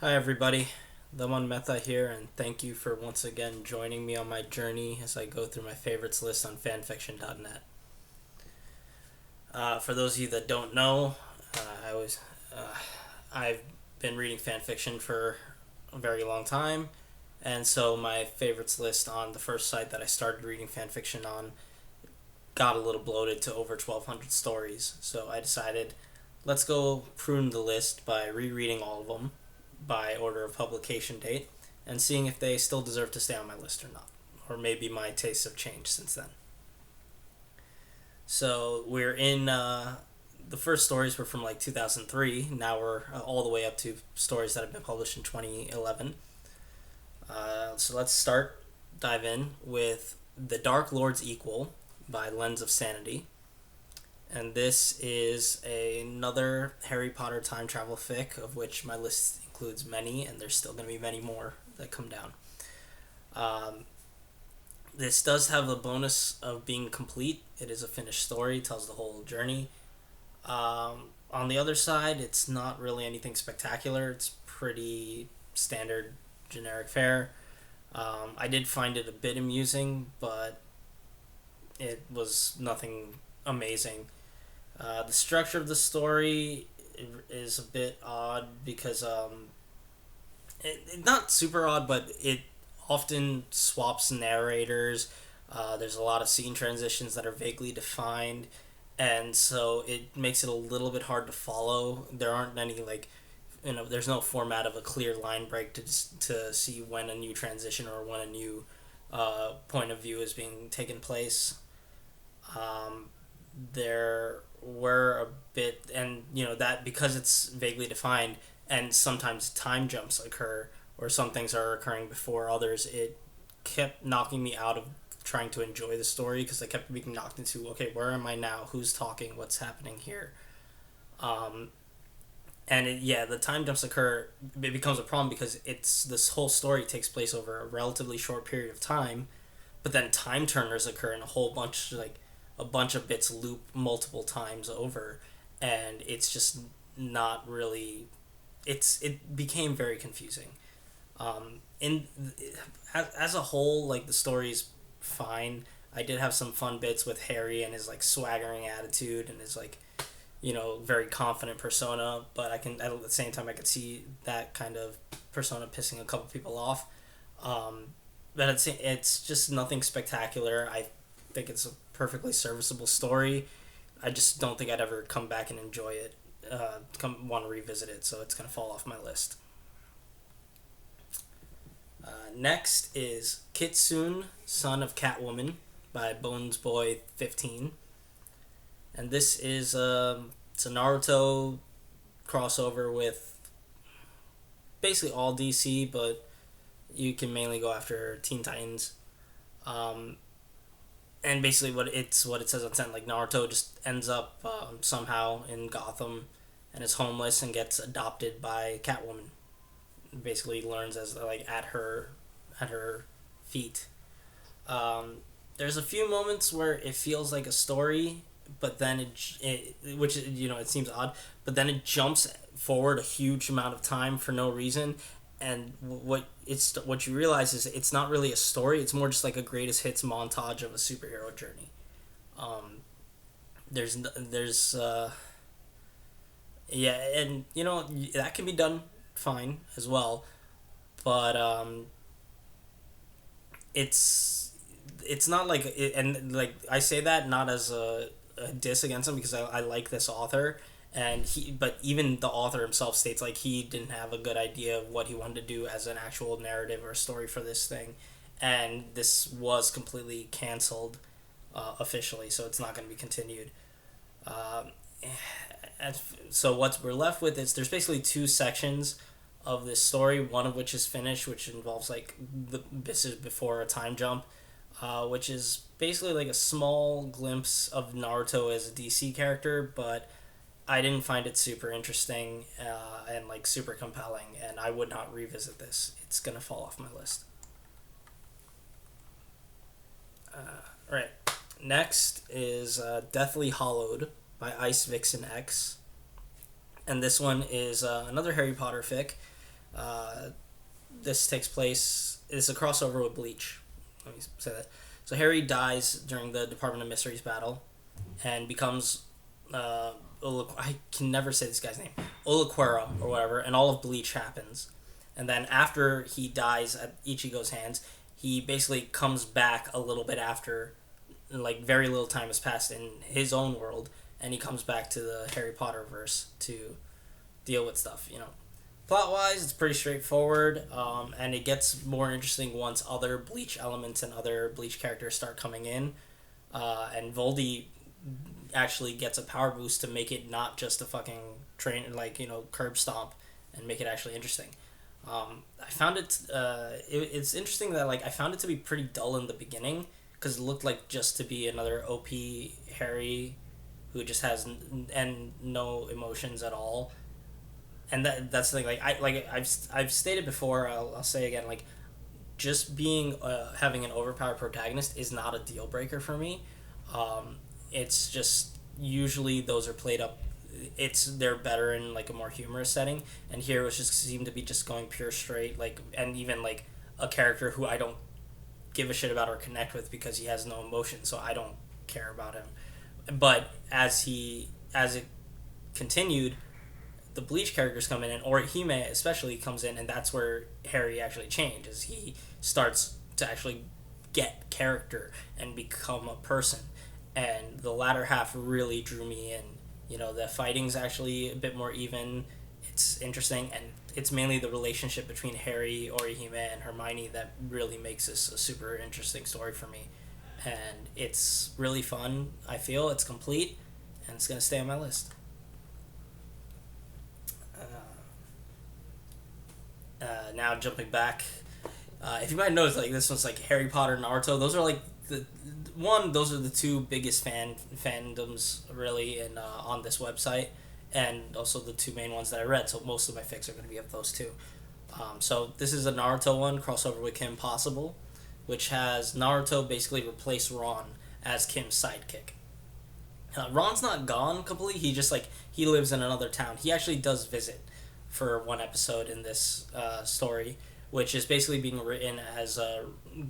Hi everybody, the One Meta here, and thank you for once again joining me on my journey as I go through my favorites list on fanfiction.net. For those of you that don't know, I was I've been reading fanfiction for a very long time, and so my favorites list on the first site that I started reading fanfiction on got a little bloated to over 1,200 stories. So I decided, let's go prune the list by rereading all of them by order of publication date and seeing if they still deserve to stay on my list or not. Or maybe my tastes have changed since then. So we're in. The first stories were from like 2003. Now we're all the way up to stories that have been published in 2011. So let's dive in with The Dark Lord's Equal by Lens of Sanity. And this is another Harry Potter time travel fic, of which my list includes many, and there's still going to be many more that come down. Um, this does have the bonus of being complete. It is a finished story, tells the whole journey. On the other side, it's not really anything spectacular. It's pretty standard, generic fare. I did find it a bit amusing, but it was nothing amazing. The structure of the story is a bit odd because not super odd, but it often swaps narrators. There's a lot of scene transitions that are vaguely defined, and so it makes it a little bit hard to follow. There aren't any there's no format of a clear line break to see when a new transition or when a new point of view is being taken place. Um, there were a bit, and that because it's vaguely defined and sometimes time jumps occur or some things are occurring before others, it kept knocking me out of trying to enjoy the story because I kept being knocked into, okay, where am I now, who's talking, what's happening here. um, yeah, the time jumps occur. It becomes a problem because it's this whole story takes place over a relatively short period of time, but then time turners occur in a whole bunch, like a bunch of bits loop multiple times over, and it's just not really. It became very confusing. In as a whole, like the story's fine. I did have some fun bits with Harry and his like swaggering attitude and his like very confident persona, but I can at the same time I could see that kind of persona pissing a couple people off. Um, but it's just nothing spectacular. I think it's a perfectly serviceable story. I just don't think I'd ever come back and enjoy it. Come want to revisit it, so it's gonna fall off my list. Next is Kitsune, Son of Catwoman by Bones Boy 15, and this is it's a Naruto crossover with basically all DC, but you can mainly go after Teen Titans. Um, and basically what it says on ten, like Naruto just ends up somehow in Gotham and is homeless and gets adopted by Catwoman. Basically learns as like at her feet. Um, there's a few moments where it feels like a story, but then it which it seems odd, but then it jumps forward a huge amount of time for no reason, and what you realize is it's not really a story. It's more just like a greatest hits montage of a superhero journey. Um, there's yeah, and that can be done fine as well, but it's it's not like and like I say that not as a diss against him because I like this author, and he but even the author himself states like he didn't have a good idea of what he wanted to do as an actual narrative or story for this thing, and this was completely canceled officially, so it's not going to be continued. um, and so what we're left with is there's basically two sections of this story, one of which is finished, which involves like this is before a time jump, which is basically like a small glimpse of Naruto as a DC character, but I didn't find it super interesting and like super compelling, and I would not revisit this. It's gonna fall off my list. Right. Next is Deathly Hollowed by Ice Vixen X, and this one is another Harry Potter fic. Uh, this takes place. It's a crossover with Bleach. Let me say that. So Harry dies during the Department of Mysteries battle, and becomes I can never say this guy's name, Ulquiorra or whatever, and all of Bleach happens. And then after he dies at Ichigo's hands, he basically comes back a little bit after, like very little time has passed in his own world, and he comes back to the Harry Potter verse to deal with stuff. Plot wise, it's pretty straightforward, and it gets more interesting once other Bleach elements and other Bleach characters start coming in. And Voldy actually gets a power boost to make it not just a fucking train, like, curb stomp, and make it actually interesting. I found it's interesting that, like, I found it to be pretty dull in the beginning, because it looked like just to be another OP Harry who just has no emotions at all. And that's the thing. I've stated before. I'll say again. Like, just being having an overpowered protagonist is not a deal breaker for me. It's just usually those are played up. They're better in like a more humorous setting, and here it was just seemed to be just going pure straight, like, and even like a character who I don't give a shit about or connect with because he has no emotion, so I don't care about him. But as it continued, the Bleach characters come in, and Orihime especially comes in, and that's where Harry actually changes. He starts to actually get character and become a person, and the latter half really drew me in. The fighting's actually a bit more even. It's interesting, and it's mainly the relationship between Harry, Orihime, and Hermione that really makes this a super interesting story for me. And it's really fun. I feel it's complete, and it's gonna stay on my list. Now jumping back, if you might notice, like, this one's like Harry Potter, Naruto. Those are like those are the two biggest fandoms really in on this website, and also the two main ones that I read. So most of my fics are going to be of those two. So this is a Naruto one crossover with Kim Possible, which has Naruto basically replace Ron as Kim's sidekick. Ron's not gone completely. He lives in another town. He actually does visit for one episode in this story, which is basically being written as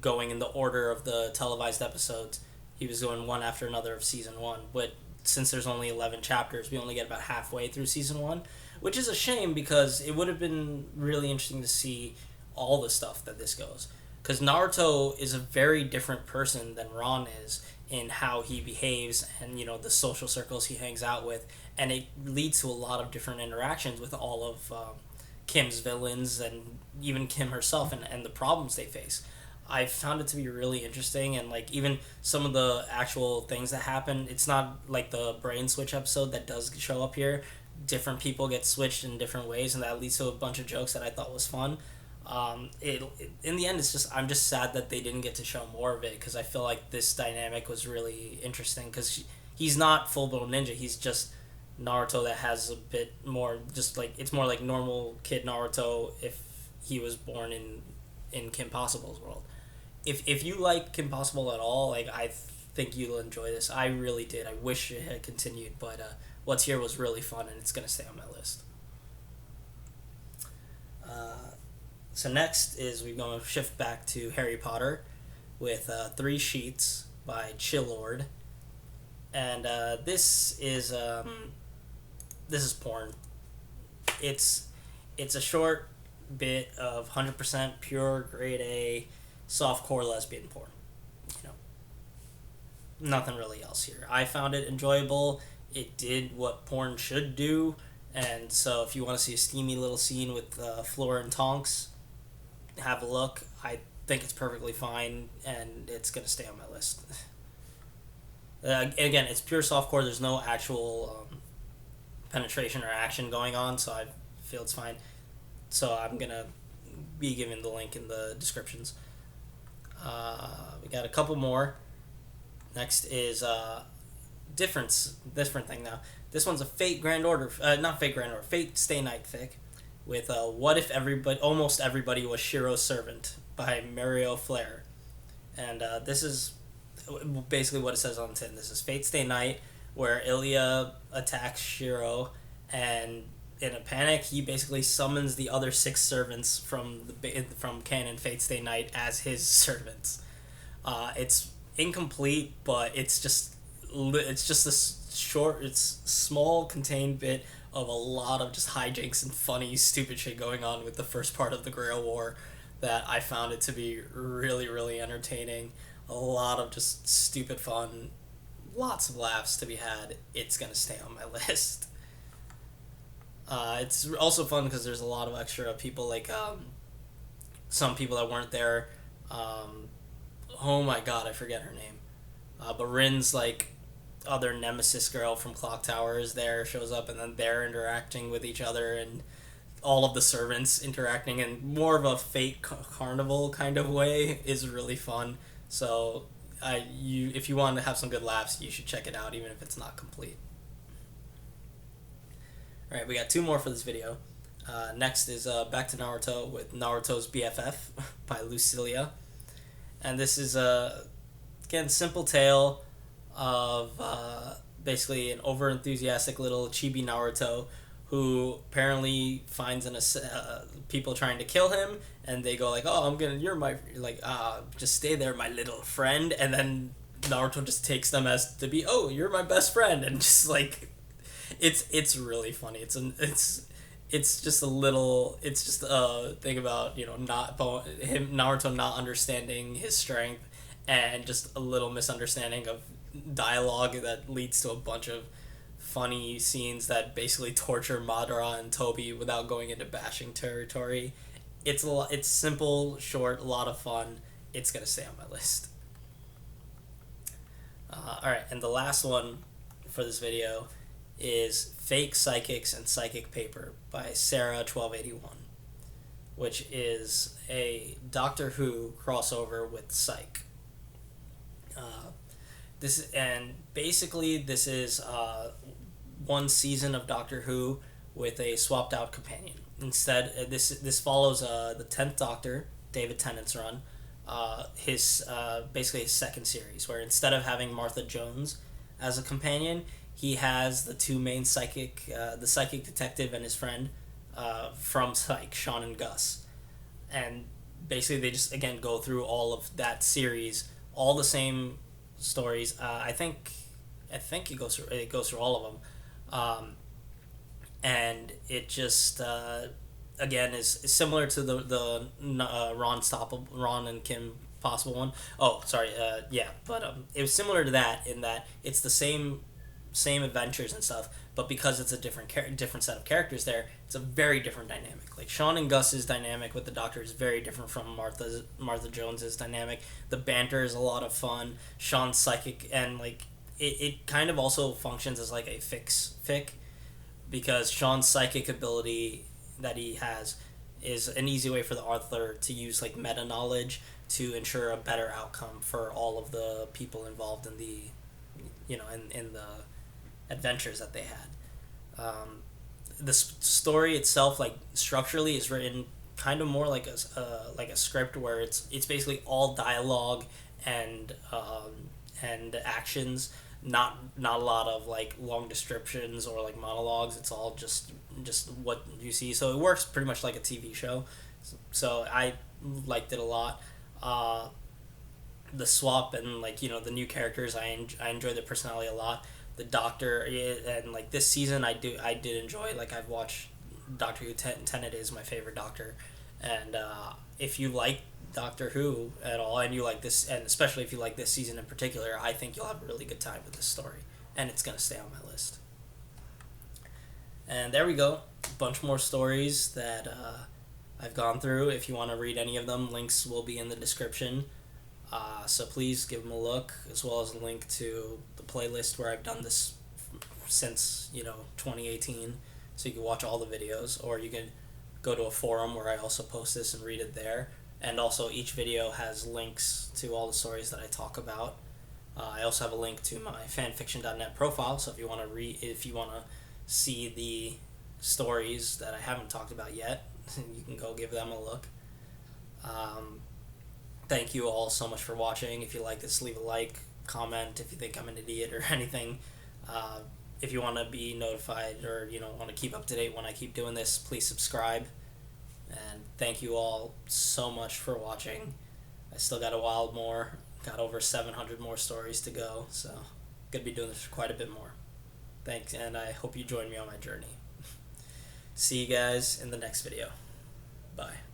going in the order of the televised episodes. He was going one after another of season one, but since there's only 11 chapters, we only get about halfway through season one, which is a shame because it would have been really interesting to see all the stuff that this goes. Because Naruto is a very different person than Ron is in how he behaves and, the social circles he hangs out with, and it leads to a lot of different interactions with all of Kim's villains and even Kim herself, and the problems they face. I found it to be really interesting, and like even some of the actual things that happen, it's not like the brain switch episode that does show up here. Different people get switched in different ways, and that leads to a bunch of jokes that I thought was fun. In the end, I'm just sad that they didn't get to show more of it, because I feel like this dynamic was really interesting, because he's not full blown ninja. He's just Naruto that has a bit more, just like, it's more like normal kid Naruto if he was born in Kim Possible's world. If you like Kim Possible at all, like, I think you'll enjoy this. I really did. I wish it had continued, but what's here was really fun, and it's gonna stay on my list. So next is we're going to shift back to Harry Potter with 3 Sheets by Chillord, and this is porn. It's a short bit of 100% pure grade A softcore lesbian porn. Nothing really else here. I found it enjoyable. It did what porn should do, and so if you want to see a steamy little scene with Flora and Tonks, have a look. I think it's perfectly fine, and it's gonna stay on my list. Again, it's pure softcore. There's no actual penetration or action going on, so I feel it's fine. So I'm gonna be giving the link in the descriptions. We got a couple more. Next is different thing now. This one's a Fate Grand Order, not Fate Grand Order, Fate Stay Night fic, with What If Almost Everybody Was Shiro's Servant by Mario Flair. And this is basically what it says on the tin. This is Fate Stay Night, where Ilya attacks Shiro, and in a panic, he basically summons the other six servants from canon Fate Stay Night as his servants. It's incomplete, but it's just this short, it's small, contained bit of a lot of just hijinks and funny, stupid shit going on with the first part of the Grail War that I found it to be really, really entertaining. A lot of just stupid fun, lots of laughs to be had. It's gonna stay on my list. It's also fun because there's a lot of extra people, like some people that weren't there. Oh my god, I forget her name. But Rin's like other nemesis girl from Clock Tower is there, shows up, and then they're interacting with each other, and all of the servants interacting in more of a fate carnival kind of way is really fun. So, if you want to have some good laughs, you should check it out, even if it's not complete. All right, we got two more for this video. Next is back to Naruto with Naruto's BFF by Lucilia, and this is again simple tale of basically an overenthusiastic little chibi Naruto who apparently finds people trying to kill him, and they go like, "Oh, you're my just stay there, my little friend," and then Naruto just takes them as to be, "Oh, you're my best friend," and just like, it's really funny. It's just a little. It's just a thing about not him Naruto not understanding his strength, and just a little misunderstanding of dialogue that leads to a bunch of funny scenes that basically torture Madara and Toby without going into bashing territory. It's simple, short, a lot of fun. It's gonna stay on my list. All right, and the last one for this video is Fake Psychics and Psychic Paper by Sarah1281, which is a Doctor Who crossover with Psych. This is one season of Doctor Who with a swapped out companion. Instead, this follows the 10th Doctor, David Tennant's run, basically his second series, where instead of having Martha Jones as a companion, he has the two main the psychic detective and his friend from Psych, Sean and Gus. And basically they just, again, go through all of that series, all the same stories. I think it goes through all of them. And it just, again, is similar to the Ron and Kim possible one. Oh, sorry, yeah. But it was similar to that in that it's the same adventures and stuff, but because it's a different set of characters there, it's a very different dynamic. Like Sean and Gus's dynamic with the Doctor is very different from Martha Jones's dynamic. The banter is a lot of fun. Sean's psychic, and like it kind of also functions as like a fic, because Sean's psychic ability that he has is an easy way for the author to use like meta knowledge to ensure a better outcome for all of the people involved in the in the adventures that they had. The story itself, like structurally, is written kind of more like a script where it's basically all dialogue and actions, not a lot of like long descriptions or like monologues. It's all just what you see. So it works pretty much like a TV show. So I liked it a lot. The swap and like the new characters, I enjoy their personality a lot. The Doctor, and like this season I did enjoy. Like I've watched Doctor Who. Tennant is my favorite Doctor, and if you like Doctor Who at all, and you like this, and especially if you like this season in particular, I think you'll have a really good time with this story, and it's gonna stay on my list. And there we go, a bunch more stories that I've gone through. If you want to read any of them, links will be in the description. So please give them a look, as well as a link to the playlist where I've done this since 2018, so you can watch all the videos, or you can go to a forum where I also post this and read it there. And also each video has links to all the stories that I talk about. I also have a link to my fanfiction.net profile, so if you want to see the stories that I haven't talked about yet, you can go give them a look. Thank you all so much for watching. If you like this, leave a like, comment if you think I'm an idiot or anything. If you want to be notified or want to keep up to date when I keep doing this, please subscribe. And thank you all so much for watching. I still got a while more. Got over 700 more stories to go, so gonna be doing this for quite a bit more. Thanks, and I hope you join me on my journey. See you guys in the next video. Bye.